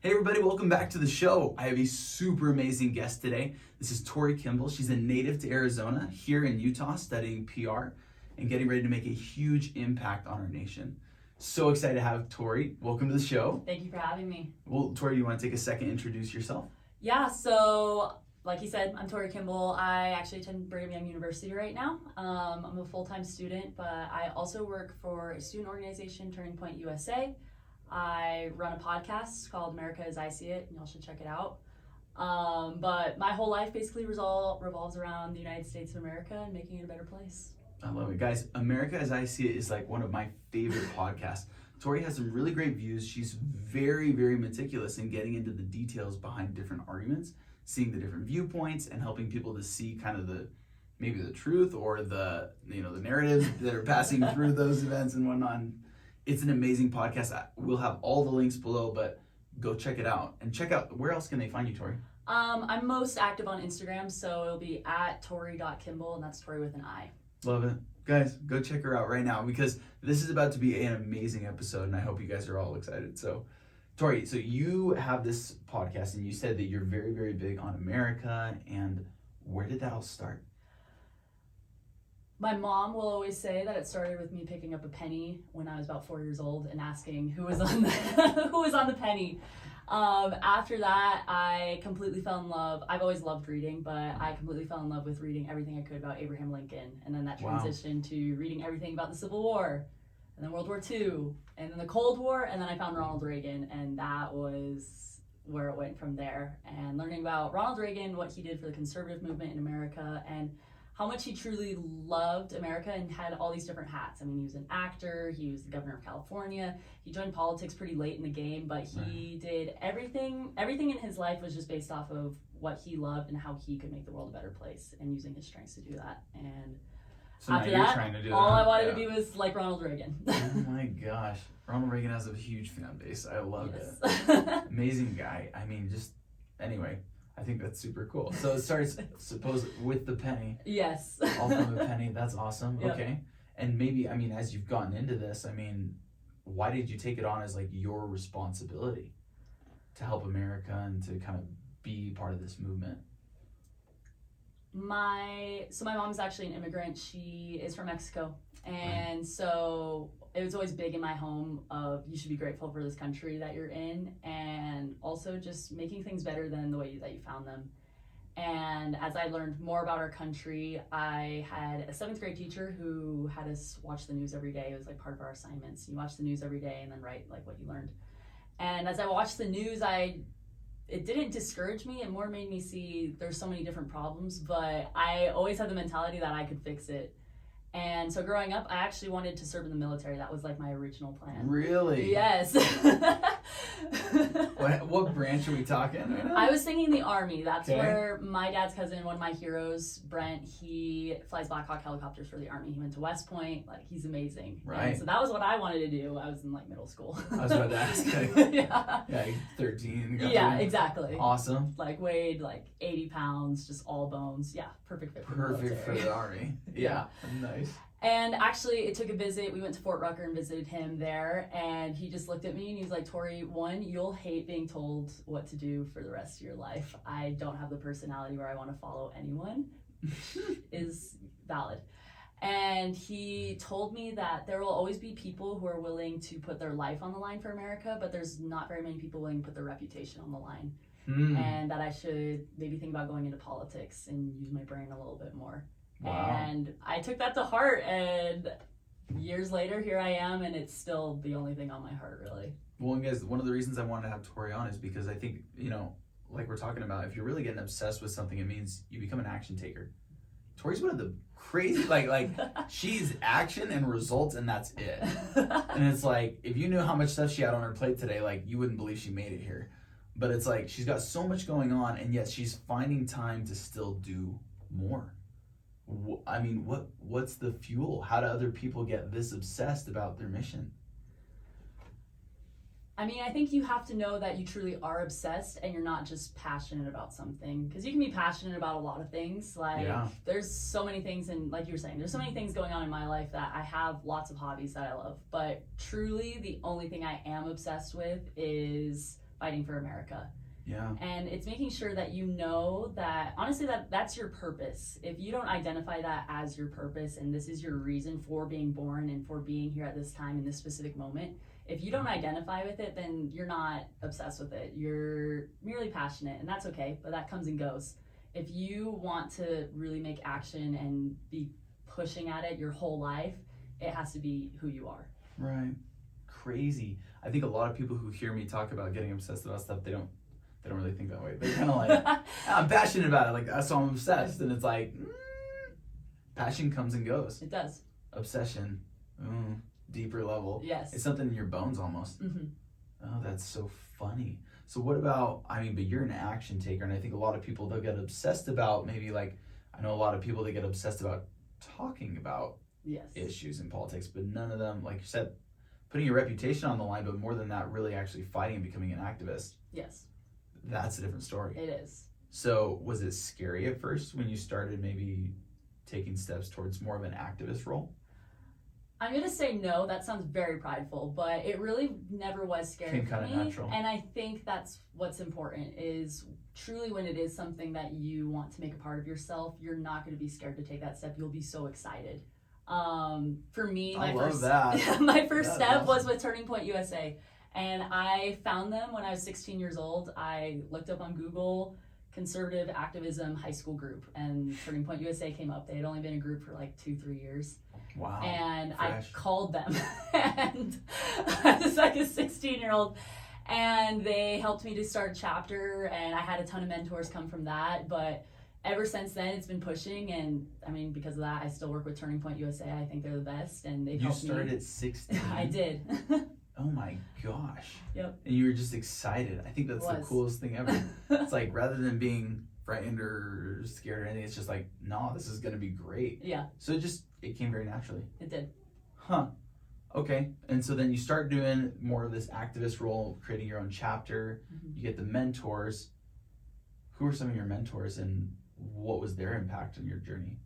Hey everybody, welcome back to the show. I have a super amazing guest today. This is Tori Kimball. She's a native to Arizona, here in Utah, studying PR and getting ready to make a huge impact on our nation. So excited to have Tori. Welcome to the show. Thank you for having me. Well, Tori, you want to take a second to introduce yourself? Yeah, so like you said, I'm Tori Kimball. I actually attend Brigham Young University right now. I'm a full-time student, but I also work for a student organization, Turning Point USA. I run a podcast called America as I See It, and y'all should check it out. But my whole life basically revolves around the United States of America and making it a better place. I love it. Guys, America as I See It is like one of my favorite podcasts. Tori has some really great views. She's very, very meticulous in getting into the details behind different arguments, seeing the different viewpoints, and helping people to see kind of maybe the truth or the narratives that are passing through those events and whatnot. It's an amazing podcast. We'll have all the links below, but go check it out. And check out, where else can they find you, Tori? I'm most active on Instagram, so it'll be at tori.kimball, and that's Tori with an I. Love it. Guys, go check her out right now because this is about to be an amazing episode, and I hope you guys are all excited. So, Tori, so you have this podcast, and you said that you're very, very big on America, and where did that all start? My mom will always say that it started with me picking up a penny when I was about 4 years old and asking who was on the penny. After that, I completely fell in love. I've always loved reading, but I completely fell in love with reading everything I could about Abraham Lincoln. And then that transitioned to reading everything about the Civil War, and then World War II, and then the Cold War, and then I found Ronald Reagan, and that was where it went from there. And learning about Ronald Reagan, what he did for the conservative movement in America, and how much he truly loved America and had all these different hats. I mean, he was an actor, he was the governor of California, he joined politics pretty late in the game, but he did everything in his life was just based off of what he loved and how he could make the world a better place and using his strengths to do that. And so after that, all I wanted to be was like Ronald Reagan. Oh my gosh. Ronald Reagan has a huge fan base. I love it. Amazing guy. I mean, anyway. I think that's super cool. So it starts, suppose, with the penny. Yes. All from a penny. That's awesome. Yep. Okay. And maybe, as you've gotten into this, why did you take it on as like your responsibility to help America and to kind of be part of this movement? My mom is actually an immigrant. She is from Mexico. And so it was always big in my home of you should be grateful for this country that you're in, and also just making things better than the way that you found them. And as I learned more about our country, I had a 7th grade teacher who had us watch the news every day. It was like part of our assignments. You watch the news every day and then write like what you learned. And as I watched the news, it didn't discourage me. It more made me see there's so many different problems, but I always had the mentality that I could fix it. And so growing up, I actually wanted to serve in the military. That was like my original plan. Really? Yes. What branch are we talking right now? I was thinking the Army. That's where my dad's cousin, one of my heroes, Brent, he flies Black Hawk helicopters for the Army. He went to West Point. Like, he's amazing. Right. And so that was what I wanted to do. I was in like middle school. I was about to ask. Yeah. Yeah, 13. Yeah, exactly. Awesome. Like weighed like 80 pounds, just all bones. Yeah, perfect fit for the military. Perfect for the Army. Yeah. Nice. And actually, it took a visit. We went to Fort Rucker and visited him there, and he just looked at me and he's like, Tori, one, you'll hate being told what to do for the rest of your life. I don't have the personality where I want to follow anyone, is valid. And he told me that there will always be people who are willing to put their life on the line for America, but there's not very many people willing to put their reputation on the line. And that I should maybe think about going into politics and use my brain a little bit more. Wow. And I took that to heart, and years later, here I am, and it's still the only thing on my heart, really. Well, and guys, one of the reasons I wanted to have Tori on is because I think, like we're talking about, if you're really getting obsessed with something, it means you become an action taker. Tori's one of the crazy, like she's action and results, and that's it. And it's like, if you knew how much stuff she had on her plate today, like, you wouldn't believe she made it here. But it's like, she's got so much going on, and yet she's finding time to still do more. What's the fuel? How do other people get this obsessed about their mission? I think you have to know that you truly are obsessed and you're not just passionate about something. Because you can be passionate about a lot of things. There's so many things, and like you were saying, there's so many things going on in my life that I have lots of hobbies that I love. But truly, the only thing I am obsessed with is fighting for America. Yeah. And it's making sure that you know that, honestly, that's your purpose. If you don't identify that as your purpose and this is your reason for being born and for being here at this time in this specific moment, if you don't identify with it, then you're not obsessed with it. You're merely passionate, and that's okay, but that comes and goes. If you want to really make action and be pushing at it your whole life, it has to be who you are. Right. Crazy. I think a lot of people who hear me talk about getting obsessed about stuff, they don't really think that way. They're kind of like, I'm passionate about it, like that's why I'm obsessed. And it's like, passion comes and goes. It does. Obsession, deeper level. Yes. It's something in your bones almost. Mm-hmm. Oh, that's so funny. So what about, but you're an action taker, and I think a lot of people, they'll get obsessed about maybe like, I know a lot of people that get obsessed about talking about issues in politics, but none of them, like you said, putting your reputation on the line, but more than that, really actually fighting and becoming an activist. Yes. That's a different story. It is. So was it scary at first when you started maybe taking steps towards more of an activist role? I'm going to say no. That sounds very prideful, but it really never was scary Came for kind me. of natural. And I think that's what's important is truly when it is something that you want to make a part of yourself, you're not going to be scared to take that step. You'll be so excited. For me, my first step was with Turning Point USA. And I found them when I was 16 years old. I looked up on Google conservative activism high school group, and Turning Point USA came up. They had only been a group for like 2-3 years. Wow. And fresh. I called them, and I was like a 16-year-old, and they helped me to start a chapter, and I had a ton of mentors come from that. But ever since then, it's been pushing, and because of that, I still work with Turning Point USA. I think they're the best, and they've helped me. You started at 16? I did. Oh my gosh. Yep. And you were just excited. I think that's the coolest thing ever. It's like, rather than being frightened or scared or anything, it's just like, no, this is going to be great. Yeah. So it came very naturally. It did. Huh. Okay. And so then you start doing more of this activist role, creating your own chapter. Mm-hmm. You get the mentors. Who are some of your mentors, and what was their impact on your journey?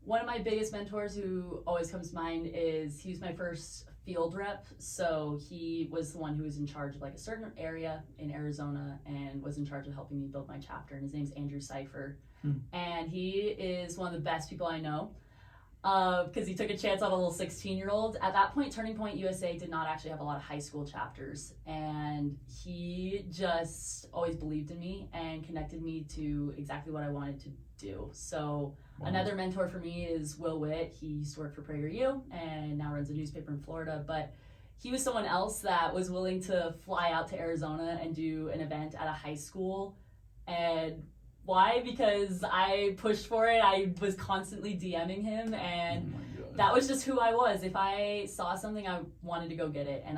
One of my biggest mentors who always comes to mind is, he was my first field rep. So he was the one who was in charge of like a certain area in Arizona and was in charge of helping me build my chapter. And his name's Andrew Cipher. And he is one of the best people I know, because he took a chance on a little 16-year-old. At that point, Turning Point USA did not actually have a lot of high school chapters. And he just always believed in me and connected me to exactly what I wanted to do. So another mentor for me is Will Witt. He used to work for PragerU and now runs a newspaper in Florida. But he was someone else that was willing to fly out to Arizona and do an event at a high school. And why? Because I pushed for it. I was constantly DMing him, and that was just who I was. If I saw something, I wanted to go get it. And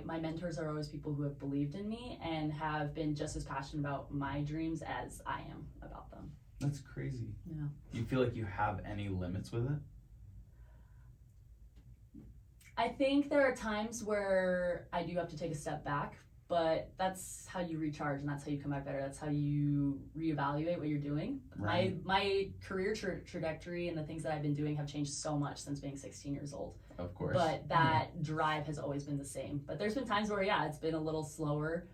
my mentors are always people who have believed in me and have been just as passionate about my dreams as I am about them. That's crazy. Yeah. You feel like you have any limits with it? I think there are times where I do have to take a step back, but that's how you recharge and that's how you come back better. That's how you reevaluate what you're doing. Right. My career trajectory and the things that I've been doing have changed so much since being 16 years old. Of course. But that drive has always been the same. But there's been times where, it's been a little slower.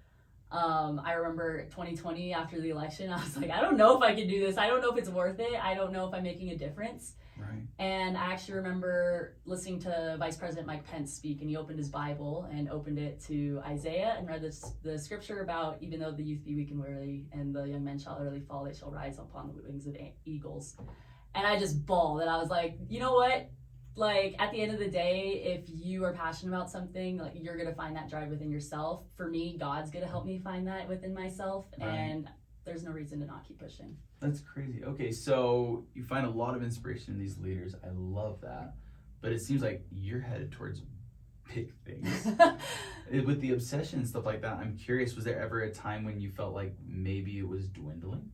I remember 2020 after the election, I was like, I don't know if I can do this. I don't know if it's worth it. I don't know if I'm making a difference. Right. And I actually remember listening to Vice President Mike Pence speak, and he opened his Bible and opened it to Isaiah and read the scripture about, even though the youth be weak and weary and the young men shall early fall, they shall rise upon the wings of eagles. And I just bawled, and I was like, you know what? Like, at the end of the day, if you are passionate about something, like, you're going to find that drive within yourself. For me, God's going to help me find that within myself. Right. And there's no reason to not keep pushing. That's crazy. Okay, so you find a lot of inspiration in these leaders. I love that. But it seems like you're headed towards big things. With the obsession and stuff like that, I'm curious, was there ever a time when you felt like maybe it was dwindling?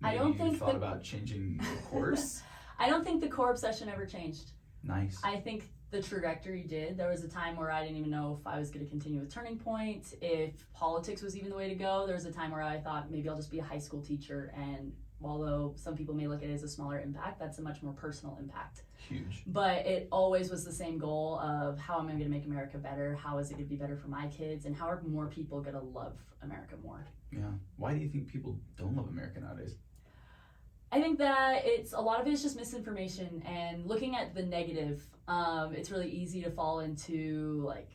Maybe I don't think you thought about changing the course? I don't think the core obsession ever changed. Nice. I think the trajectory did. There was a time where I didn't even know if I was going to continue with Turning Point, if politics was even the way to go. There was a time where I thought maybe I'll just be a high school teacher and although some people may look at it as a smaller impact, that's a much more personal impact. Huge. But it always was the same goal of how am I going to make America better? How is it going to be better for my kids? And how are more people going to love America more? Yeah. Why do you think people don't love America nowadays? I think that a lot of it is just misinformation and looking at the negative. It's really easy to fall into like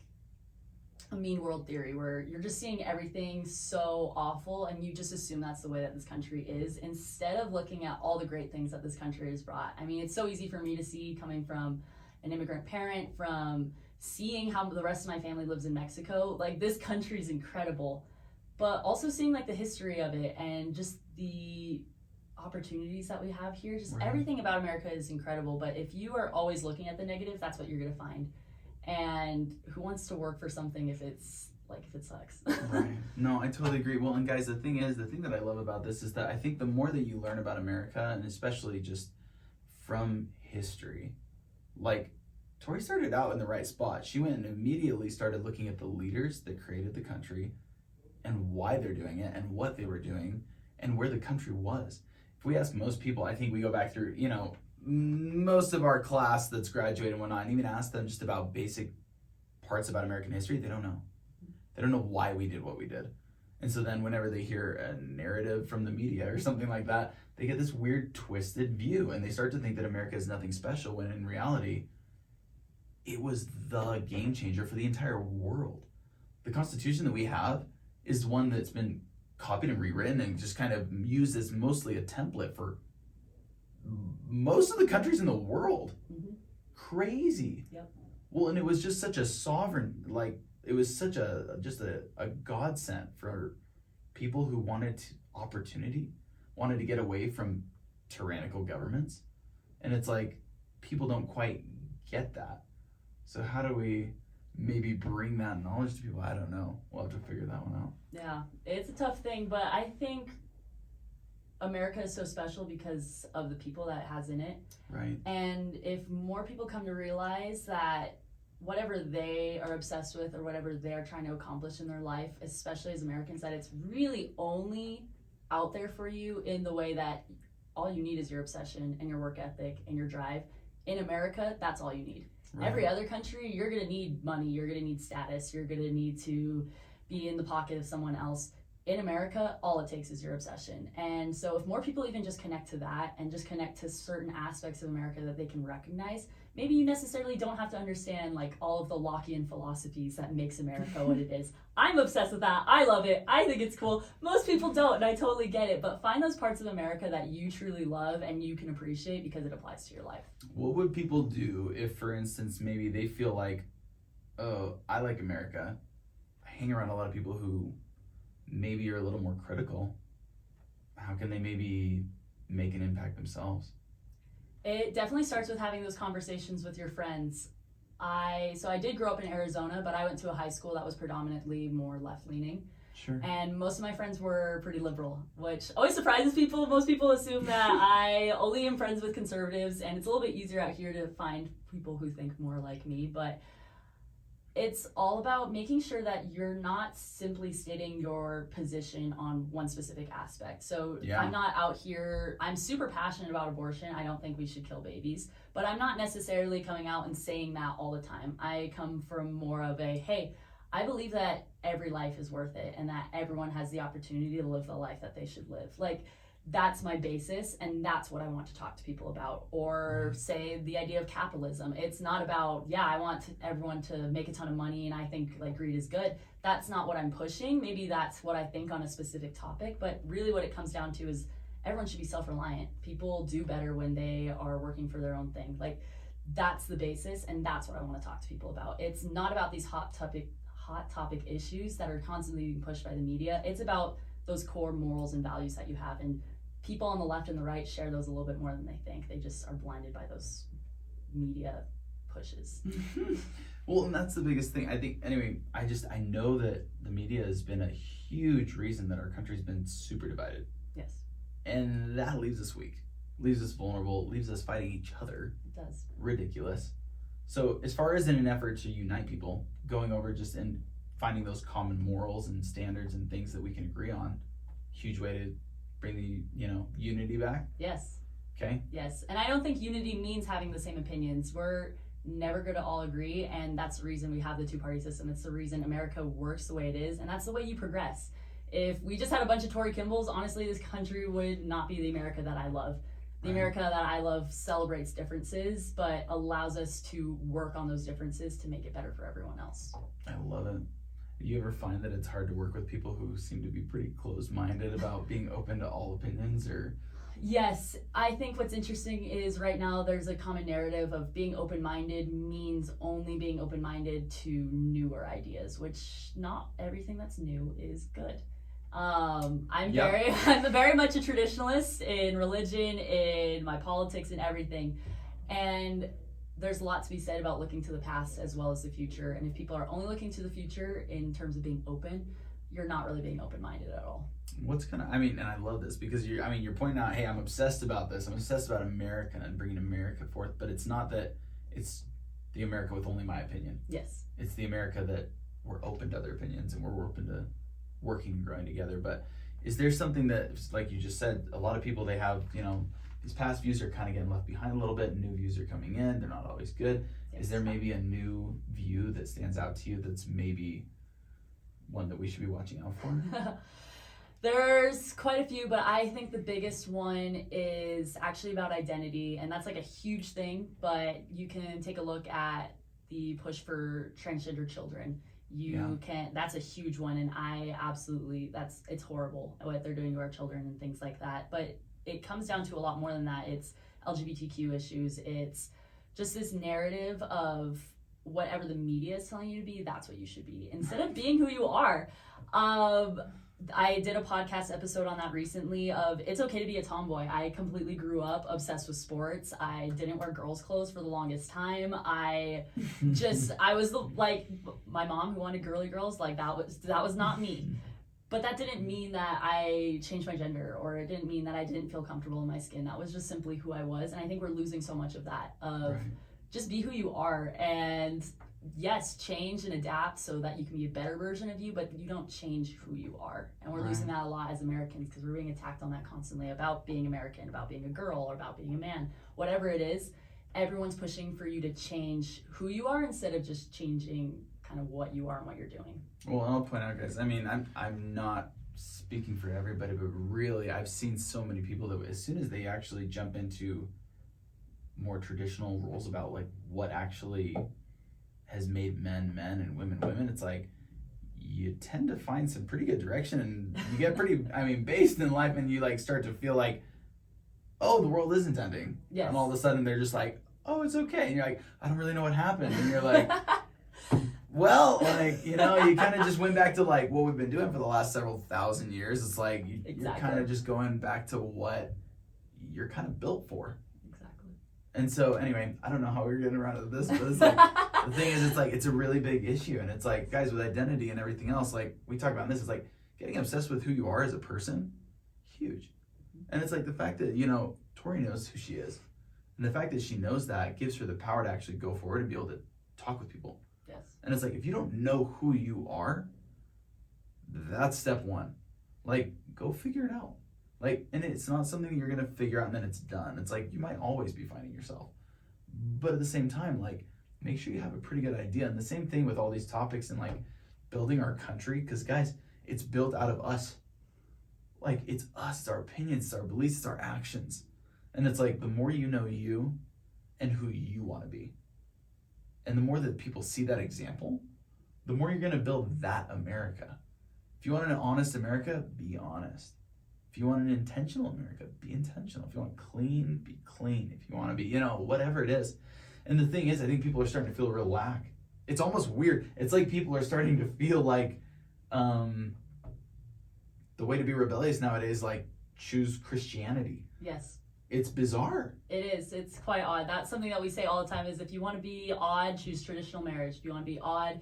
a mean world theory where you're just seeing everything so awful and you just assume that's the way that this country is instead of looking at all the great things that this country has brought. I mean, it's so easy for me to see coming from an immigrant parent, from seeing how the rest of my family lives in Mexico. Like, this country is incredible, but also seeing like the history of it and just the opportunities that we have here. Just everything about America is incredible, but if you are always looking at the negative, that's what you're going to find. And who wants to work for something if it sucks? Right. No, I totally agree. Well, and guys, the thing that I love about this is that I think the more that you learn about America, and especially just from history, like Tori started out in the right spot. She went and immediately started looking at the leaders that created the country and why they're doing it and what they were doing and where the country was. If we ask most people, I think we go back through, most of our class that's graduated and whatnot, and even ask them just about basic parts about American history, they don't know. They don't know why we did what we did. And so then whenever they hear a narrative from the media or something like that, they get this weird twisted view and they start to think that America is nothing special when in reality, it was the game changer for the entire world. The Constitution that we have is one that's been copied and rewritten and just kind of used as mostly a template for most of the countries in the world. Mm-hmm. Crazy. Yep. Well, and it was just such a sovereign, it was such a godsend for people who wanted opportunity, wanted to get away from tyrannical governments. And it's like, people don't quite get that. So how do we maybe bring that knowledge to people? I don't know. We'll have to figure that one out. Yeah, it's a tough thing, but I think America is so special because of the people that it has in it. Right. And if more people come to realize that whatever they are obsessed with or whatever they're trying to accomplish in their life, especially as Americans, that it's really only out there for you in the way that all you need is your obsession and your work ethic and your drive. In America, that's all you need. Right. Every other country, you're going to need money, you're going to need status, you're going to need to be in the pocket of someone else. In America, all it takes is your obsession. And so if more people even just connect to that and just connect to certain aspects of America that they can recognize, maybe you necessarily don't have to understand like all of the Lockean philosophies that makes America what it is. I'm obsessed with that. I love it. I think it's cool. Most people don't, and I totally get it. But find those parts of America that you truly love and you can appreciate because it applies to your life. What would people do if, for instance, maybe they feel like, oh, I like America. I hang around a lot of people who maybe are a little more critical. How can they maybe make an impact themselves? It definitely starts with having those conversations with your friends. I did grow up in Arizona, but I went to a high school that was predominantly more left-leaning. Sure. And most of my friends were pretty liberal, which always surprises people. Most people assume that I only am friends with conservatives, and it's a little bit easier out here to find people who think more like me. But it's all about making sure that you're not simply stating your position on one specific aspect. So yeah. I'm not out here, I'm super passionate about abortion. I don't think we should kill babies, but I'm not necessarily coming out and saying that all the time. I come from more of a, hey, I believe that every life is worth it and that everyone has the opportunity to live the life that they should live. Like, that's my basis, and that's what I want to talk to people about. Or say the idea of capitalism. It's not about, yeah, I want everyone to make a ton of money and I think like greed is good. That's not what I'm pushing. Maybe that's what I think on a specific topic, but really what it comes down to is everyone should be self-reliant. People do better when they are working for their own thing. Like, that's the basis, and that's what I want to talk to people about. It's not about these hot topic issues that are constantly being pushed by the media. It's about those core morals and values that you have, and people on the left and the right share those a little bit more than they think. They just are blinded by those media pushes. Well, and that's the biggest thing. I think, anyway, I know that the media has been a huge reason that our country's been super divided. Yes. And that leaves us weak, leaves us vulnerable, leaves us fighting each other. It does. Ridiculous. So as far as in an effort to unite people, going over just and finding those common morals and standards and things that we can agree on, huge way to bring the, unity back? Yes. Okay. Yes. And I don't think unity means having the same opinions. We're never going to all agree, and that's the reason we have the two-party system. It's the reason America works the way it is, and that's the way you progress. If we just had a bunch of Tori Kimballs, honestly, this country would not be the America that I love. The America that I love celebrates differences, but allows us to work on those differences to make it better for everyone else. I love it. Do you ever find that it's hard to work with people who seem to be pretty closed-minded about being open to all opinions, or? Yes, I think what's interesting is right now there's a common narrative of being open-minded means only being open-minded to newer ideas, which not everything that's new is good. I'm very much a traditionalist in religion, in my politics, and everything. And there's a lot to be said about looking to the past as well as the future. And if people are only looking to the future in terms of being open, you're not really being open-minded at all. And I love this because you're pointing out, hey, I'm obsessed about this. I'm obsessed about America and bringing America forth, but it's not that it's the America with only my opinion. Yes. It's the America that we're open to other opinions and we're open to working and growing together. But is there something that, like you just said, a lot of people, they have, these past views are kind of getting left behind a little bit, new views are coming in, they're not always good. Yes. Is there maybe a new view that stands out to you that's maybe one that we should be watching out for? There's quite a few, but I think the biggest one is actually about identity, and that's like a huge thing, but you can take a look at the push for transgender children. That's a huge one, and it's horrible what they're doing to our children and things like that, but it comes down to a lot more than that. It's LGBTQ issues, it's just this narrative of whatever the media is telling you to be, that's what you should be, instead of being who you are. I did a podcast episode on that recently of it's okay to be a tomboy. I completely grew up obsessed with sports. I didn't wear girls' clothes for the longest time. I was my mom who wanted girly girls, like that was not me. But that didn't mean that I changed my gender, or it didn't mean that I didn't feel comfortable in my skin. That was just simply who I was. And I think we're losing so much of that, of just be who you are. And yes, change and adapt so that you can be a better version of you, but you don't change who you are. And we're losing that a lot as Americans because we're being attacked on that constantly about being American, about being a girl, or about being a man. Whatever it is, everyone's pushing for you to change who you are instead of just changing kind of what you are and what you're doing. Well, I'll point out, guys, I'm not speaking for everybody, but really I've seen so many people that as soon as they actually jump into more traditional roles about like what actually has made men and women, it's like you tend to find some pretty good direction, and you get pretty based in life, and you like start to feel like, oh, the world isn't ending. Yes. And all of a sudden they're just like, oh, it's okay, and you're like, I don't really know what happened, and you're like well, like, you kind of just went back to like what we've been doing for the last several thousand years. It's like you're kind of just going back to what you're kind of built for. And so anyway, I don't know how we were getting around to this, but it's like the thing is, it's a really big issue, and it's like, guys, with identity and everything else, like we talk about this, it's like getting obsessed with who you are as a person, huge. And it's like the fact that Tori knows who she is, and the fact that she knows that gives her the power to actually go forward and be able to talk with people. Yes. And it's like, if you don't know who you are, that's step one. Like, go figure it out. Like, and it's not something you're going to figure out and then it's done. It's like, you might always be finding yourself. But at the same time, like, make sure you have a pretty good idea. And the same thing with all these topics and like building our country. Because guys, it's built out of us. Like, it's us, it's our opinions, it's our beliefs, it's our actions. And it's like, the more you know you and who you want to be, and the more that people see that example, the more you're going to build that America. If you want an honest America, be honest. If you want an intentional America, be intentional. If you want clean, be clean. If you want to be, whatever it is. And the thing is, I think people are starting to feel real lack. It's almost weird. It's like people are starting to feel like the way to be rebellious nowadays, like choose Christianity. Yes. It's bizarre. It is. It's quite odd. That's something that we say all the time is if you want to be odd, choose traditional marriage. If you want to be odd,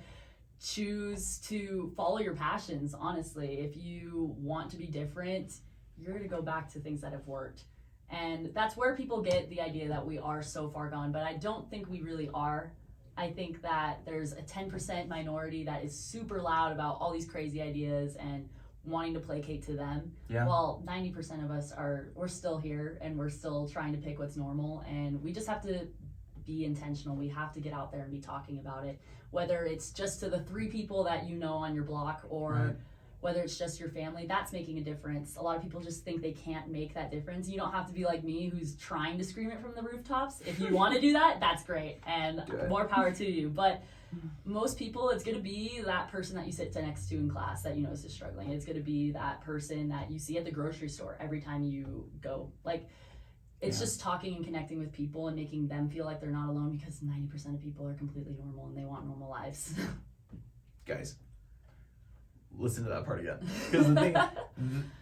choose to follow your passions, honestly. If you want to be different, you're going to go back to things that have worked. And that's where people get the idea that we are so far gone. But I don't think we really are. I think that there's a 10% minority that is super loud about all these crazy ideas and wanting to placate to them. Yeah. While 90% of us we're still here and we're still trying to pick what's normal, and we just have to be intentional. We have to get out there and be talking about it, whether it's just to the 3 people that you know on your block, or Right. whether it's just your family. That's making a difference. A lot of people just think they can't make that difference. You don't have to be like me, who's trying to scream it from the rooftops. If you want to do that, that's great, and more power to you. But most people, it's going to be that person that you sit next to in class that you know is just struggling. It's going to be that person that you see at the grocery store every time you go. Like, it's just talking and connecting with people and making them feel like they're not alone, because 90% of people are completely normal and they want normal lives. Guys, listen to that part again. Because the thing,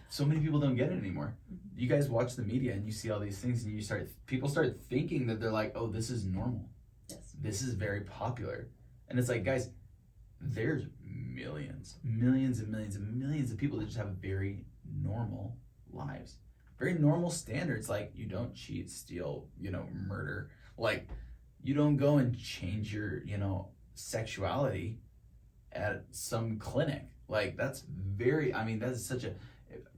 so many people don't get it anymore. You guys watch the media and you see all these things, and people start thinking that they're like, oh, this is normal. Yes. This is very popular. And it's like, guys, there's millions and millions and millions of people that just have very normal lives. Very normal standards, like you don't cheat, steal, murder. Like, you don't go and change your, sexuality at some clinic. Like, that's such a,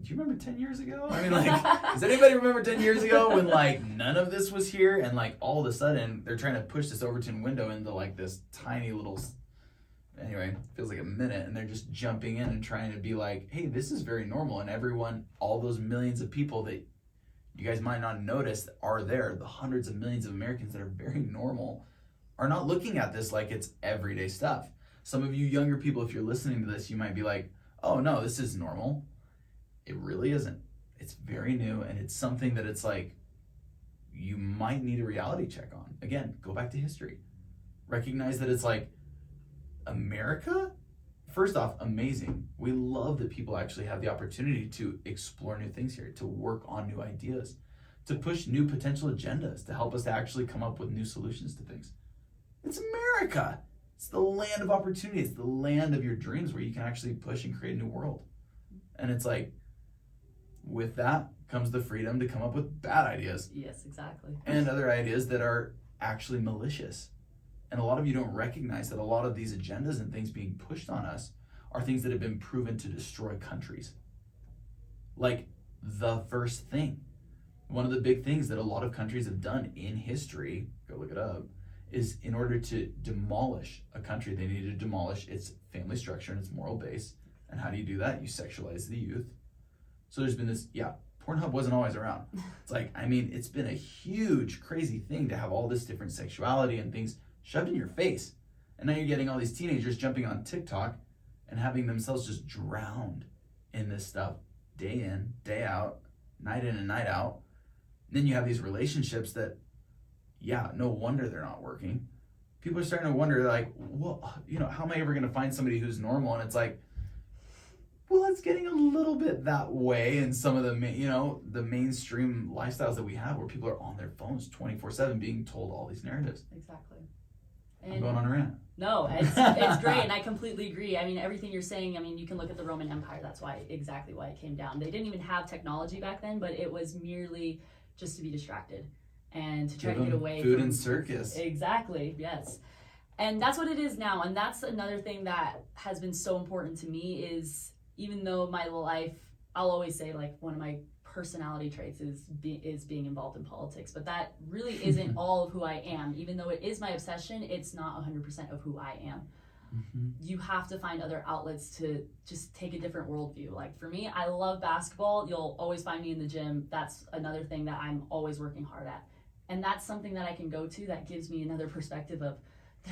do you remember 10 years ago? I mean, like, does anybody remember 10 years ago when, like, none of this was here, and, like, all of a sudden they're trying to push this Overton window into, like, this tiny little, anyway, feels like a minute, and they're just jumping in and trying to be like, hey, this is very normal, and everyone, all those millions of people that you guys might not notice are there, the hundreds of millions of Americans that are very normal, are not looking at this like it's everyday stuff. Some of you younger people, if you're listening to this, you might be like, oh no, this is normal. It really isn't. It's very new, and it's something that it's like, you might need a reality check on. Again, go back to history. Recognize that it's like, America? First off, amazing. We love that people actually have the opportunity to explore new things here, to work on new ideas, to push new potential agendas, to help us to actually come up with new solutions to things. It's America. It's the land of opportunity. It's the land of your dreams, where you can actually push and create a new world. And it's like, with that comes the freedom to come up with bad ideas. Yes, exactly. And other ideas that are actually malicious. And a lot of you don't recognize that a lot of these agendas and things being pushed on us are things that have been proven to destroy countries. Like the first thing. One of the big things that a lot of countries have done in history, go look it up, is in order to demolish a country, they need to demolish its family structure and its moral base. And how do you do that? You sexualize the youth. So there's been this, Pornhub wasn't always around. It's like, it's been a huge, crazy thing to have all this different sexuality and things shoved in your face. And now you're getting all these teenagers jumping on TikTok and having themselves just drowned in this stuff day in, day out, night in and night out. And then you have these relationships that, no wonder they're not working. People are starting to wonder, like, well, how am I ever going to find somebody who's normal? And it's like, well, it's getting a little bit that way in some of the, the mainstream lifestyles that we have, where people are on their phones 24/7 being told all these narratives. Exactly. And I'm going on a rant. No, it's great, and I completely agree. Everything you're saying, you can look at the Roman Empire. That's exactly why it came down. They didn't even have technology back then, but it was merely just to be distracted and to try to get away food from and circus. Exactly, yes. And that's what it is now. And that's another thing that has been so important to me is, even though my life, I'll always say, like, one of my personality traits is being involved in politics, but that really isn't all of who I am. Even though it is my obsession, it's not 100% of who I am. Mm-hmm. You have to find other outlets to just take a different worldview. Like, for me, I love basketball. You'll always find me in the gym. That's another thing that I'm always working hard at. And that's something that I can go to that gives me another perspective of,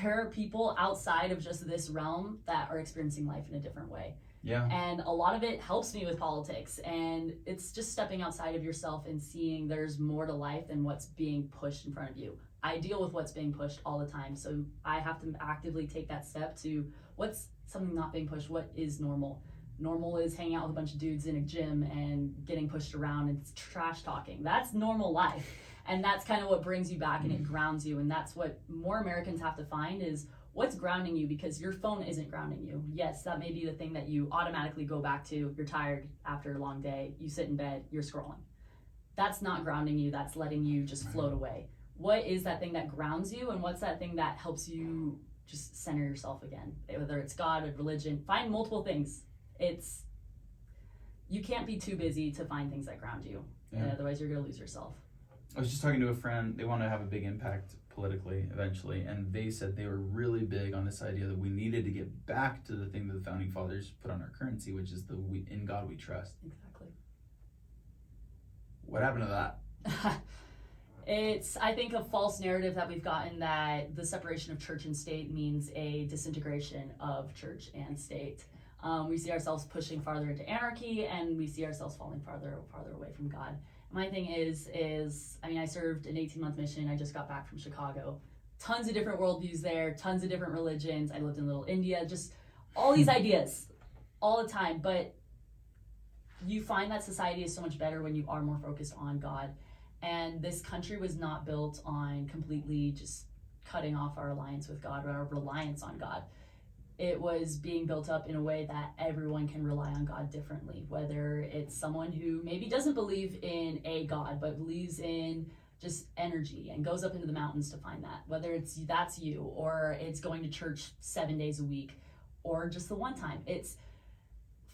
there are people outside of just this realm that are experiencing life in a different way. Yeah. And a lot of it helps me with politics, and it's just stepping outside of yourself and seeing there's more to life than what's being pushed in front of you. I deal with what's being pushed all the time, so I have to actively take that step to what's something not being pushed, what is normal. Normal is hanging out with a bunch of dudes in a gym and getting pushed around and trash talking. That's normal life, and that's kind of what brings you back and it grounds you, and that's what more Americans have to find is what's grounding you, because your phone isn't grounding you. Yes, that may be the thing that you automatically go back to. You're tired after a long day. You sit in bed, you're scrolling. That's not grounding you. That's letting you just float away. What is that thing that grounds you, and what's that thing that helps you just center yourself again? Whether it's God or religion, find multiple things. you can't be too busy to find things that ground you. Yeah. Otherwise you're going to lose yourself. I was just talking to a friend. They want to have a big impact politically eventually, and they said they were really big on this idea that we needed to get back to the thing that the founding fathers put on our currency, which is in God we trust. Exactly. What happened to that? It's, I think, a false narrative that we've gotten that the separation of church and state means a disintegration of church and state. We see ourselves pushing farther into anarchy, and we see ourselves falling farther away from God. My thing is I mean, I served an 18-month mission. I just got back from Chicago. Tons of different worldviews there, tons of different religions. I lived in Little India, just all these ideas all the time. But you find that society is so much better when you are more focused on God. And this country was not built on completely just cutting off our alliance with God or our reliance on God. It was being built up in a way that everyone can rely on God differently, whether it's someone who maybe doesn't believe in a God, but believes in just energy and goes up into the mountains to find that, whether that's you, or it's going to church 7 days a week, or just the one time. It's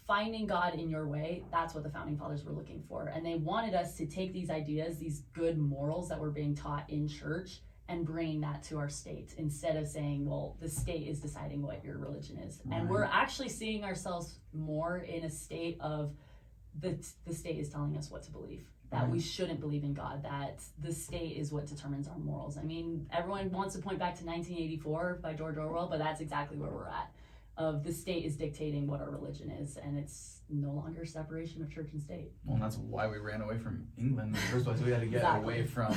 finding God in your way. That's what the founding fathers were looking for. And they wanted us to take these ideas, these good morals that were being taught in church, and bringing that to our state, instead of saying, well, the state is deciding what your religion is. Right. And we're actually seeing ourselves more in a state of the state is telling us what to believe, that we shouldn't believe in God, that the state is what determines our morals. I mean, everyone wants to point back to 1984 by George Orwell, but that's exactly where we're at. Of the state is dictating what our religion is, and it's no longer separation of church and state. Well, and that's why we ran away from England in the first place. We had to get away from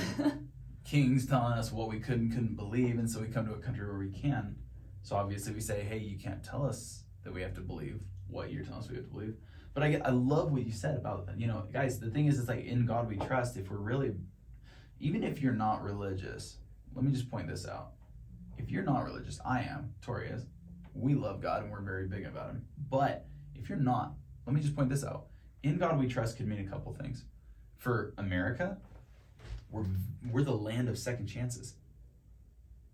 kings telling us what we could and couldn't believe, and so we come to a country where we can. So obviously we say, hey, you can't tell us that we have to believe what you're telling us we have to believe. But I love what you said about, guys, the thing is, it's like, in God we trust. If we're really, even if you're not religious, let me just point this out. If you're not religious, I am, Tori is, we love God and we're very big about him. But if you're not, let me just point this out. In God we trust could mean a couple things. For America, we're the land of second chances.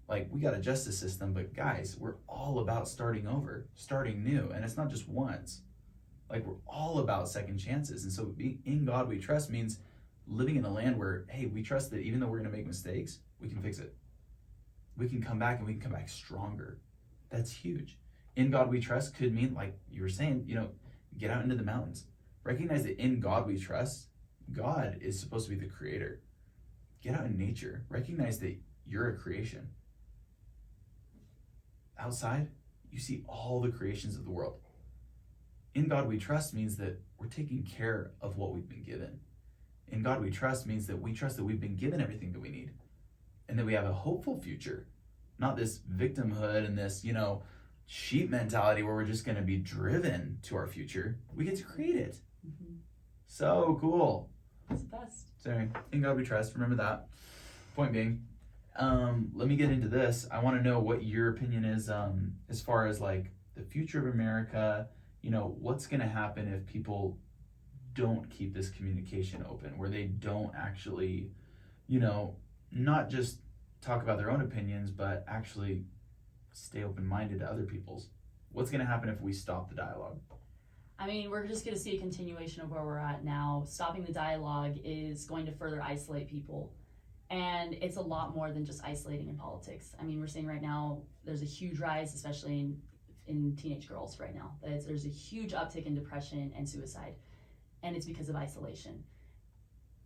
Like, we got a justice system, but guys, we're all about starting over, starting new. And it's not just once. Like, we're all about second chances. And so being in God we trust means living in a land where, hey, we trust that even though we're going to make mistakes, we can fix it. We can come back, and we can come back stronger. That's huge. In God we trust could mean, like you were saying, get out into the mountains. Recognize that in God we trust, God is supposed to be the creator. Get out in nature. Recognize that you're a creation. Outside, you see all the creations of the world. In God we trust means that we're taking care of what we've been given. In God we trust means that we trust that we've been given everything that we need, and that we have a hopeful future. Not this victimhood and this, sheep mentality where we're just going to be driven to our future. We get to create it. Mm-hmm. So cool. It's the best. Sorry. In God we trust. Remember that. Point being, let me get into this. I want to know what your opinion is as far as like the future of America. What's going to happen if people don't keep this communication open, where they don't actually, not just talk about their own opinions, but actually stay open-minded to other people's. What's going to happen if we stop the dialogue? I mean, we're just going to see a continuation of where we're at now. Stopping the dialogue is going to further isolate people. And it's a lot more than just isolating in politics. I mean, we're seeing right now there's a huge rise, especially in teenage girls right now. There's a huge uptick in depression and suicide. And it's because of isolation.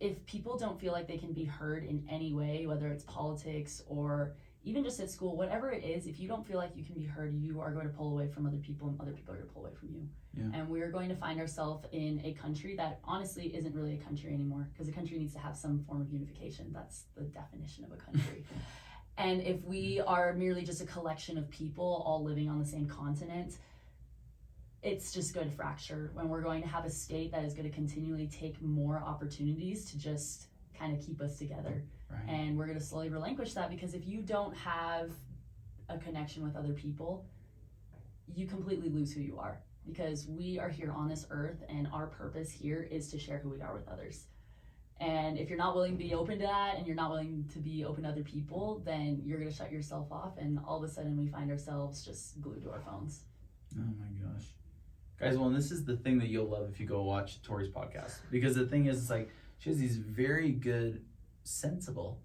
If people don't feel like they can be heard in any way, whether it's politics or even just at school, whatever it is, if you don't feel like you can be heard, you are going to pull away from other people, and other people are going to pull away from you. Yeah. And we're going to find ourselves in a country that honestly isn't really a country anymore, because a country needs to have some form of unification. That's the definition of a country. And if we are merely just a collection of people all living on the same continent, it's just going to fracture, when we're going to have a state that is going to continually take more opportunities to just kind of keep us together. Right. And we're going to slowly relinquish that, because if you don't have a connection with other people, you completely lose who you are, because we are here on this earth and our purpose here is to share who we are with others. And if you're not willing to be open to that, and you're not willing to be open to other people, then you're going to shut yourself off, and all of a sudden we find ourselves just glued to our phones. Oh my gosh. Guys, well, and this is the thing that you'll love if you go watch Tori's podcast. Because the thing is, it's like, she has these very good, sensible,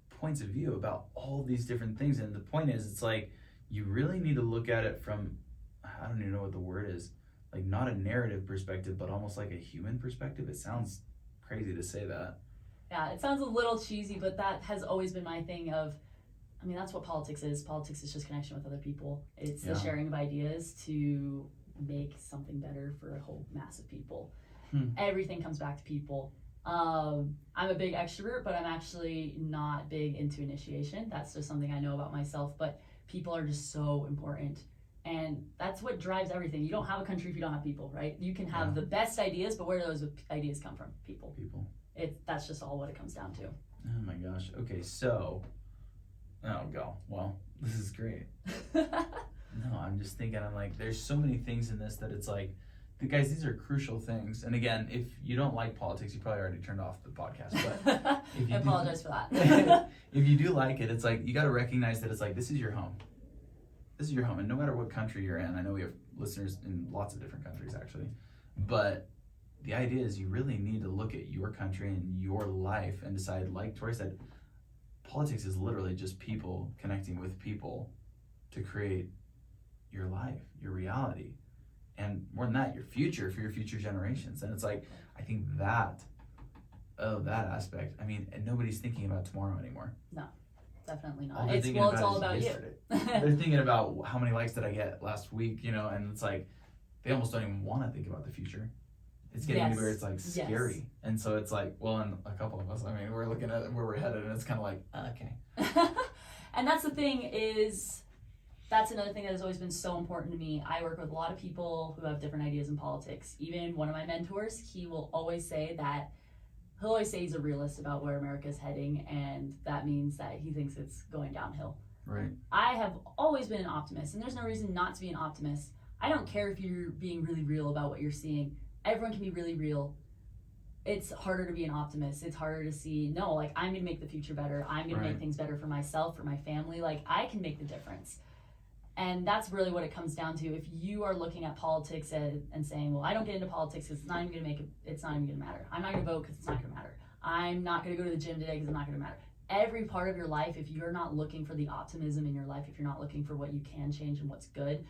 points of view about all these different things. And the point is, it's like, you really need to look at it from, I don't even know what the word is, like not a narrative perspective, but almost like a human perspective. It sounds crazy to say that. Yeah, it sounds a little cheesy, but that has always been my thing of, I mean, that's what politics is. Politics is just connection with other people. It's the sharing of ideas to make something better for a whole mass of people. Everything comes back to people. I'm a big extrovert, but I'm actually not big into initiation. That's just something I know about myself, but people are just so important. And that's what drives everything. You don't have a country if you don't have people, right? You can have the best ideas, but where do those ideas come from? People. That's just all what it comes down to. Oh my gosh. Okay, so, well, this is great. No, I'm just thinking, I'm like, there's so many things in this that it's like, guys, these are crucial things. And again, if you don't like politics, you probably already turned off the podcast. But if you I apologize for that. If you do like it, it's like, you got to recognize that it's like, this is your home. This is your home. And no matter what country you're in, I know we have listeners in lots of different countries actually, but the idea is you really need to look at your country and your life and decide, like Tori said, politics is literally just people connecting with people to create your life, your reality, and more than that, your future for your future generations. And it's like, I think that aspect, I mean, and nobody's thinking about tomorrow anymore. No, definitely All not. they're thinking about it's all is about yesterday. you. They're thinking about how many likes did I get last week, and it's like, they almost don't even want to think about the future. It's getting to where it's like scary. And so it's like, well, and a couple of us, I mean, we're looking at where we're headed and it's kind of like, okay. And that's the thing is, that's another thing that has always been so important to me. I work with a lot of people who have different ideas in politics. Even one of my mentors, he'll always say he's a realist about where America is heading, and that means that he thinks it's going downhill. Right. I have always been an optimist, and there's no reason not to be an optimist. I don't care if you're being really real about what you're seeing. Everyone can be really real. It's harder to be an optimist. It's harder to see, no, like, I'm going to make the future better. I'm going to make things better for myself, for my family. Like, I can make the difference. And that's really what it comes down to. If you are looking at politics and saying, well, I don't get into politics because it's not even going to matter. I'm not going to vote because it's not going to matter. I'm not going to go to the gym today because it's not going to matter. Every part of your life, if you're not looking for the optimism in your life, if you're not looking for what you can change and what's good,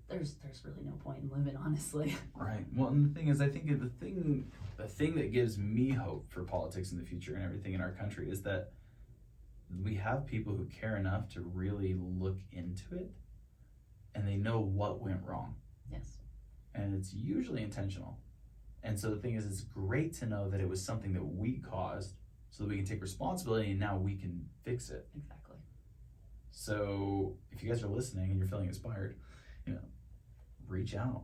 there's really no point in living, honestly. Right. Well, and the thing is, I think the thing that gives me hope for politics in the future and everything in our country is that we have people who care enough to really look into it, and they know what went wrong. Yes. And it's usually intentional. And so the thing is, it's great to know that it was something that we caused so that we can take responsibility and now we can fix it. Exactly. So if you guys are listening and you're feeling inspired, reach out.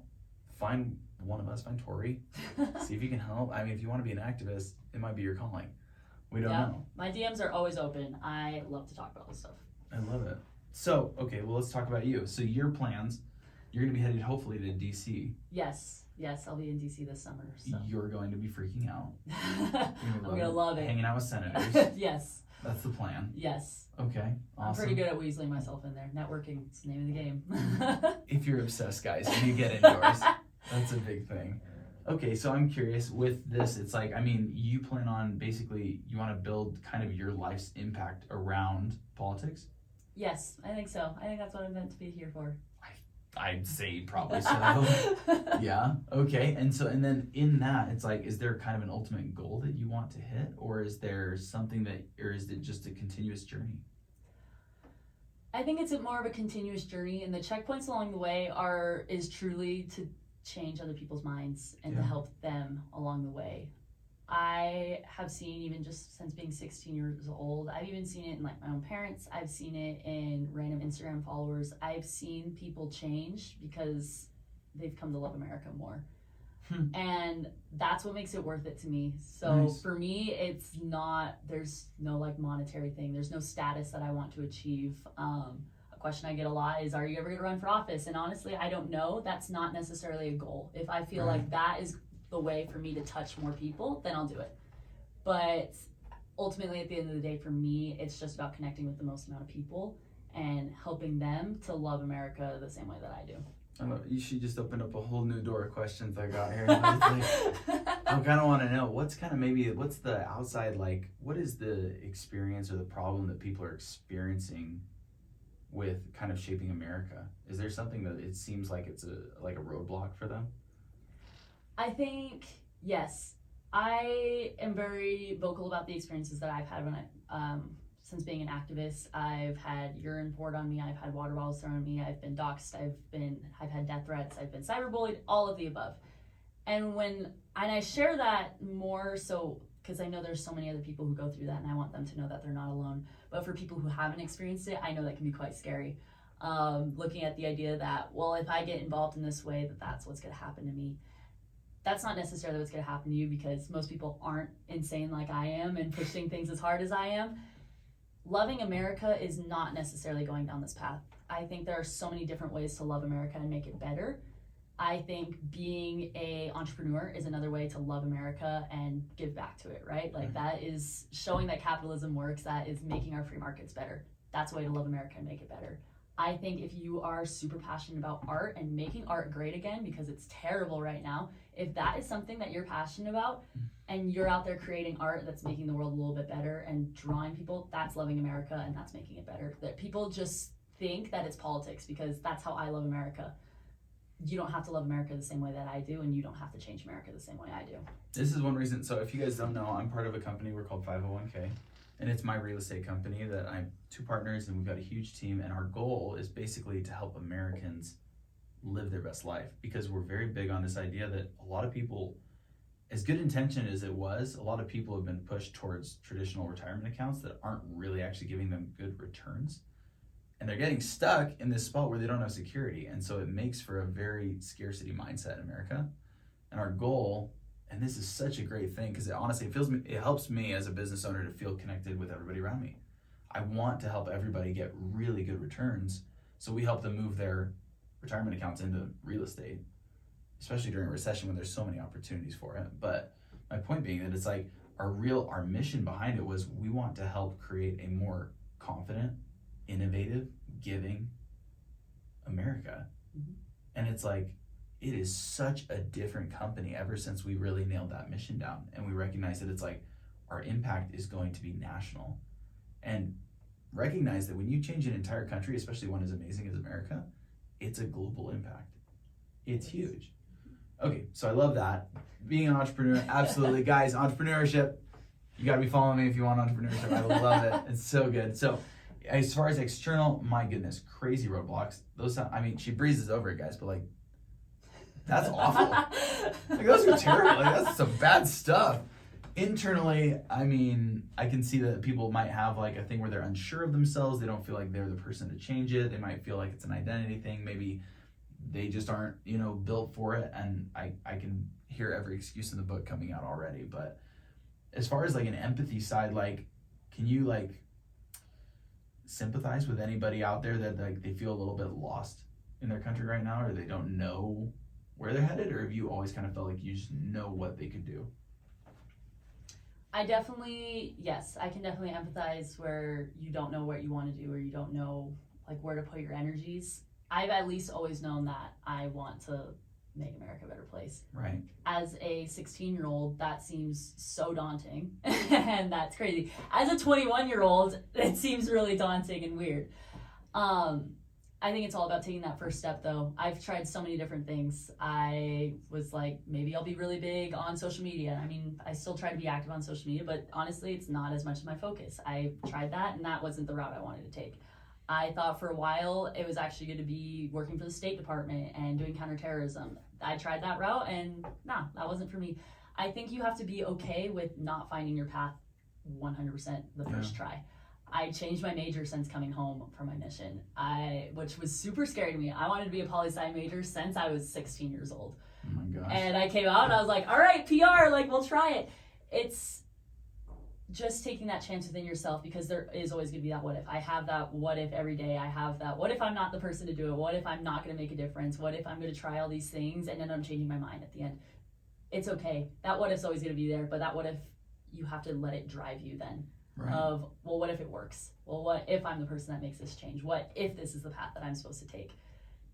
Find one of us, find Tori. See if you can help. I mean, if you want to be an activist, it might be your calling. We don't know. My DMs are always open. I love to talk about this stuff. I love it. So, okay, well, let's talk about you. So your plans, you're going to be headed hopefully to DC. Yes, I'll be in DC this summer. So. You're going to be freaking out. I'm going to love it. Hanging out with senators. Yes. That's the plan. Yes. Okay, awesome. I'm pretty good at weaseling myself in there. Networking is the name of the game. If you're obsessed, guys, and you get indoors, that's a big thing. Okay, so I'm curious, with this, it's like, I mean, you plan on basically, you want to build kind of your life's impact around politics? Yes, I think so. I think that's what I'm meant to be here for. I'd say probably so. Yeah, okay. And then in that, it's like, is there kind of an ultimate goal that you want to hit? Or is there something or is it just a continuous journey? I think it's more of a continuous journey, and the checkpoints along the way is truly to change other people's minds and to help them along the way. I have seen, even just since being 16 years old, I've even seen it in like my own parents. I've seen it in random Instagram followers. I've seen people change because they've come to love America more. And that's what makes it worth it to me. So for me, there's no like monetary thing. There's no status that I want to achieve. A question I get a lot is, are you ever going to run for office? And honestly, I don't know. That's not necessarily a goal. If I feel like that is the way for me to touch more people, then I'll do it. But ultimately, at the end of the day, for me, it's just about connecting with the most amount of people and helping them to love America the same way that I do. I know, you should just open up a whole new door of questions I got here. I kind of want to know what's the outside, like, what is the experience or the problem that people are experiencing with kind of shaping America? Is there something that it seems like it's a roadblock for them? I think, yes. I am very vocal about the experiences that I've had when since being an activist. I've had urine poured on me, I've had water bottles thrown at me, I've been doxxed, I've had death threats, I've been cyberbullied, all of the above. And I share that more so because I know there's so many other people who go through that, and I want them to know that they're not alone. But for people who haven't experienced it, I know that can be quite scary. Looking at the idea that, well, if I get involved in this way, that's what's going to happen to me. That's not necessarily what's going to happen to you, because most people aren't insane like I am and pushing things as hard as I am. Loving America is not necessarily going down this path. I think there are so many different ways to love America and make it better. I think being an entrepreneur is another way to love America and give back to it, right? Like, that is showing that capitalism works, that is making our free markets better. That's a way to love America and make it better. I think if you are super passionate about art and making art great again, because it's terrible right now, if that is something that you're passionate about and you're out there creating art that's making the world a little bit better and drawing people, that's loving America and that's making it better. That people just think that it's politics, because that's how I love America. You don't have to love America the same way that I do, and you don't have to change America the same way I do. This is one reason. So if you guys don't know, I'm part of a company, we're called 501k. And it's my real estate company that I'm 2 partners, and we've got a huge team. And our goal is basically to help Americans live their best life, because we're very big on this idea that a lot of people, as good intention as it was, a lot of people have been pushed towards traditional retirement accounts that aren't really actually giving them good returns. And they're getting stuck in this spot where they don't have security. And so it makes for a very scarcity mindset in America. And our goal, and this is such a great thing, because it helps me as a business owner to feel connected with everybody around me. I want to help everybody get really good returns, so we help them move their retirement accounts into real estate, especially during a recession when there's so many opportunities for it. But my point being that it's like our mission behind it was, we want to help create a more confident, innovative, giving America. Mm-hmm. And it's like, it is such a different company ever since we really nailed that mission down, and we recognize that it's like our impact is going to be national, and recognize that when you change an entire country, especially one as amazing as America, it's a global impact. It's huge. Okay, so I love that. Being an entrepreneur, absolutely. Guys, entrepreneurship, you gotta be following me if you want entrepreneurship. I love it. It's so good. So as far as external, my goodness, crazy roadblocks. She breezes over it, guys, but like, that's awful. Like, those are terrible. Like, that's some bad stuff. Internally, I can see that people might have like a thing where they're unsure of themselves. They don't feel like they're the person to change it. They might feel like it's an identity thing. Maybe they just aren't, built for it. And I can hear every excuse in the book coming out already. But as far as like an empathy side, like, can you like sympathize with anybody out there that like they feel a little bit lost in their country right now, or they don't know where they're headed? Or have you always kind of felt like you just know what they could do? I can definitely empathize where you don't know what you want to do, or you don't know like where to put your energies. I've at least always known that I want to make America a better place. Right. As a 16-year-old, that seems so daunting, and that's crazy. As a 21-year-old, it seems really daunting and weird. I think it's all about taking that first step, though. I've tried so many different things. I was like, maybe I'll be really big on social media. I still try to be active on social media, but honestly, it's not as much of my focus. I tried that, and that wasn't the route I wanted to take. I thought for a while it was actually going to be working for the State Department and doing counterterrorism. I tried that route, and that wasn't for me. I think you have to be okay with not finding your path 100% the first try. I changed my major since coming home from my mission, which was super scary to me. I wanted to be a poli-sci major since I was 16 years old. Oh my gosh. And I came out and I was like, all right, PR, like, we'll try it. It's just taking that chance within yourself, because there is always going to be that what if. I have that what if every day. I have that what if I'm not the person to do it? What if I'm not going to make a difference? What if I'm going to try all these things and then I'm changing my mind at the end? It's okay. That what if's always going to be there, but that what if, you have to let it drive you then. Right. Of, well, what if it works? Well, what if I'm the person that makes this change? What if this is the path that I'm supposed to take?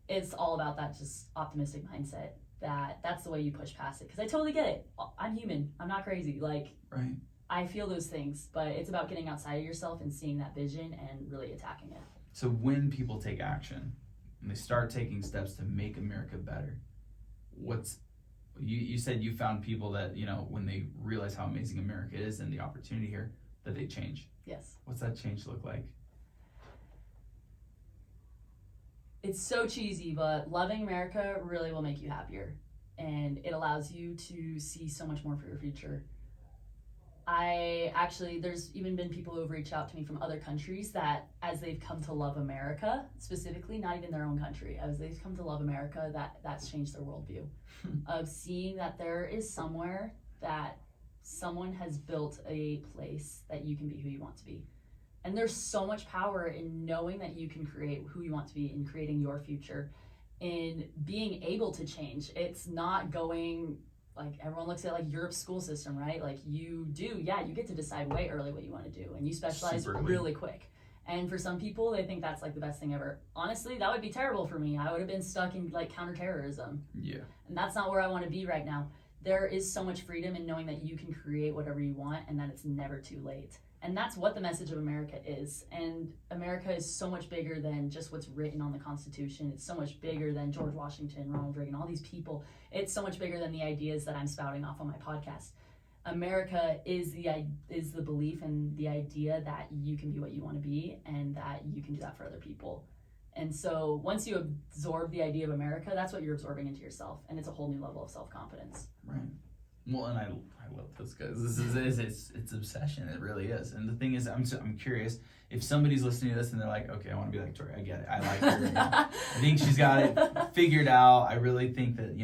it's all about that just optimistic mindset. That's the way you push past it. Because I totally get it. I'm human. I'm not crazy. Like, Right. I feel those things, but it's about getting outside of yourself and seeing that vision and really attacking it. So when people take action, when they start taking steps to make America better, you said you found people that, when they realize how amazing America is and the opportunity here, that they change. Yes. What's that change look like? It's so cheesy, but loving America really will make you happier. And it allows you to see so much more for your future. There's even been people who have reached out to me from other countries that as they've come to love America, specifically, not even their own country, as they've come to love America, that's changed their worldview. Of seeing that there is somewhere that someone has built a place that you can be who you want to be. And there's so much power in knowing that you can create who you want to be, in creating your future, in being able to change. It's not going like everyone looks at like Europe's school system, right? Like you get to decide way early what you want to do, and you specialize really quick. And for some people, they think that's like the best thing ever. Honestly, that would be terrible for me. I would have been stuck in like counterterrorism. Yeah. And that's not where I want to be right now. There is so much freedom in knowing that you can create whatever you want and that it's never too late. And that's what the message of America is. And America is so much bigger than just what's written on the Constitution. It's so much bigger than George Washington, Ronald Reagan, all these people. It's so much bigger than the ideas that I'm spouting off on my podcast. America is the belief and the idea that you can be what you want to be and that you can do that for other people. And so once you absorb the idea of America, that's what you're absorbing into yourself. And it's a whole new level of self-confidence. Right. Well, and I love this, guys. This is it's obsession. It really is. And the thing is, I'm curious if somebody's listening to this and they're like, okay, I want to be like Tori. I get it. I like her. I think she's got it figured out. I really think that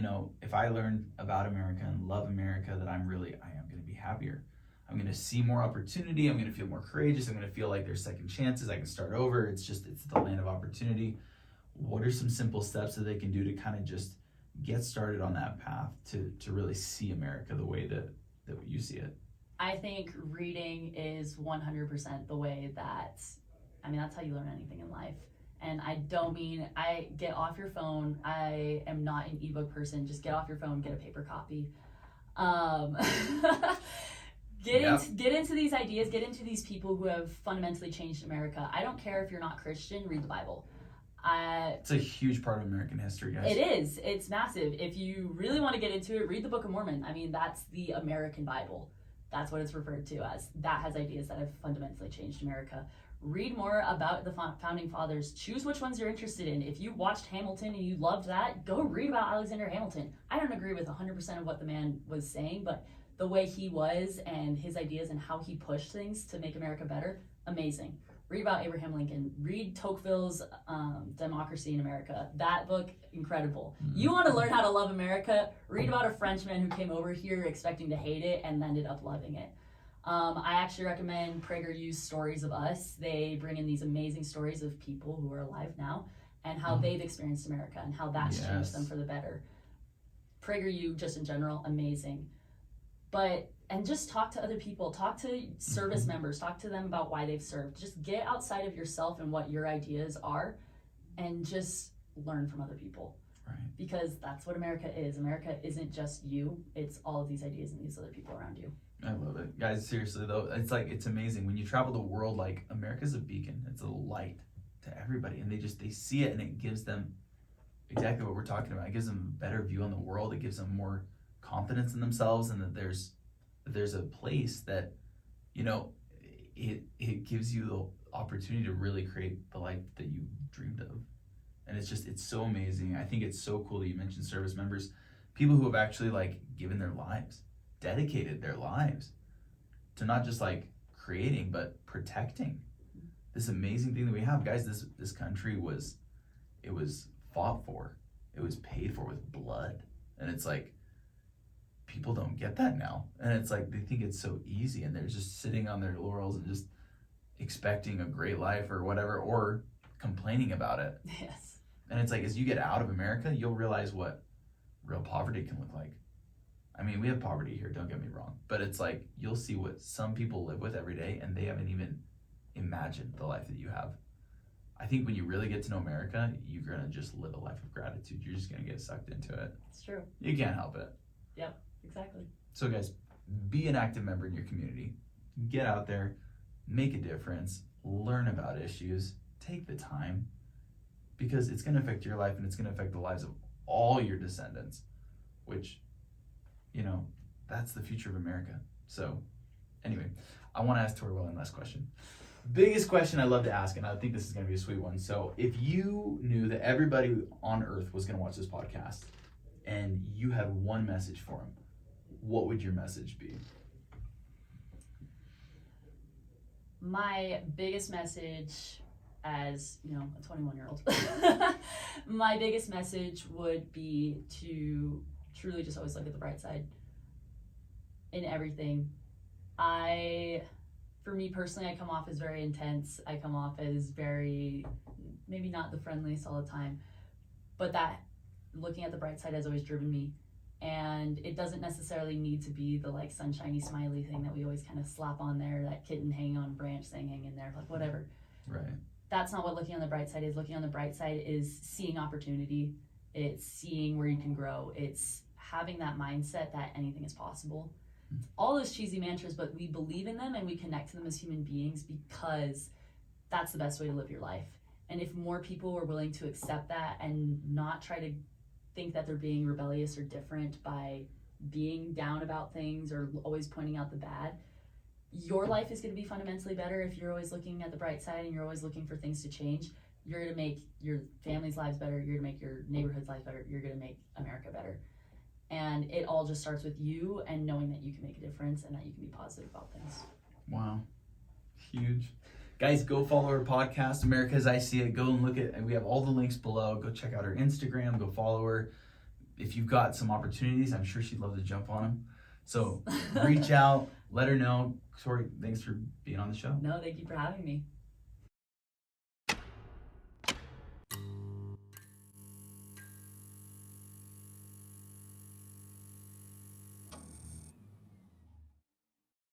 if I learn about America and love America, that I am going to be happier. I'm going to see more opportunity. I'm going to feel more courageous. I'm going to feel like there's second chances. I can start over. It's the land of opportunity. What are some simple steps that they can do to kind of just get started on that path to really see America the way that you see it? I think reading is 100% the way that's how you learn anything in life. And I don't mean, get off your phone. I am not an ebook person. Just get off your phone, get a paper copy. Get into these ideas, get into these people who have fundamentally changed America. I don't care if you're not Christian, read the Bible. It's a huge part of American history, guys. It is. It's massive. If you really want to get into it, read the Book of Mormon. That's the American Bible. That's what it's referred to as. That has ideas that have fundamentally changed America. Read more about the founding fathers. Choose which ones you're interested in. If you watched Hamilton and you loved that, go read about Alexander Hamilton. I don't agree with 100% of what the man was saying, but the way he was and his ideas and how he pushed things to make America better, amazing. Read about Abraham Lincoln. Read Tocqueville's Democracy in America. That book, incredible. Mm-hmm. You want to learn how to love America? Read about a Frenchman who came over here expecting to hate it and ended up loving it. I actually recommend PragerU's Stories of Us. They bring in these amazing stories of people who are alive now and how they've experienced America and how that's changed them for the better. PragerU, just in general, amazing. And just talk to other people, talk to service members, talk to them about why they've served. Just get outside of yourself and what your ideas are and just learn from other people. Right. Because that's what America is. America isn't just you, it's all of these ideas and these other people around you. I love it. Guys, seriously though, it's amazing. When you travel the world, like America's a beacon. It's a light to everybody. And they see it and it gives them exactly what we're talking about. It gives them a better view on the world. It gives them more confidence in themselves and that there's a place that it gives you the opportunity to really create the life that you dreamed of. And it's so amazing. I think it's so cool that you mentioned service members, people who have actually given their lives, dedicated their lives to not just creating but protecting this amazing thing that we have. Guys, this country was fought for, it was paid for with blood, and it's people don't get that now. And it's they think it's so easy and they're just sitting on their laurels and just expecting a great life or whatever, or complaining about it. Yes. And it's as you get out of America, you'll realize what real poverty can look like. We have poverty here, don't get me wrong, but it's you'll see what some people live with every day and they haven't even imagined the life that you have. I think when you really get to know America, you're gonna just live a life of gratitude. You're just gonna get sucked into it. It's true. You can't help it. Yep, exactly. So guys, be an active member in your community. Get out there, make a difference, learn about issues, take the time, because it's gonna affect your life and it's gonna affect the lives of all your descendants, which, you know, that's the future of America. So anyway, I want to ask Tori one last question. Biggest question I love to ask, and I think this is going to be a sweet one. So if you knew that everybody on earth was going to watch this podcast and you had one message for them, what would your message be? My biggest message as, you know, a 21-year-old, my biggest message would be to truly just always look at the bright side in everything. For me personally, I come off as very intense. I come off as very, maybe not the friendliest all the time, but that looking at the bright side has always driven me. And it doesn't necessarily need to be the like sunshiny smiley thing that we always kind of slap on there, that kitten hanging on a branch thing hanging there, like whatever. Right. That's not what looking on the bright side is. Looking on the bright side is seeing opportunity. It's seeing where you can grow. It's having that mindset that anything is possible. All those cheesy mantras, but we believe in them and we connect to them as human beings because that's the best way to live your life. And if more people were willing to accept that and not try to think that they're being rebellious or different by being down about things or always pointing out the bad, your life is going to be fundamentally better if you're always looking at the bright side and you're always looking for things to change. You're going to make your family's lives better. You're going to make your neighborhood's life better. You're going to make America better. And it all just starts with you and knowing that you can make a difference and that you can be positive about things. Wow. Huge. Guys, go follow our podcast, America as I See It. Go and look at, and we have all the links below. Go check out her Instagram. Go follow her. If you've got some opportunities, I'm sure she'd love to jump on them. So reach out, let her know. Tori, thanks for being on the show. No, thank you for having me.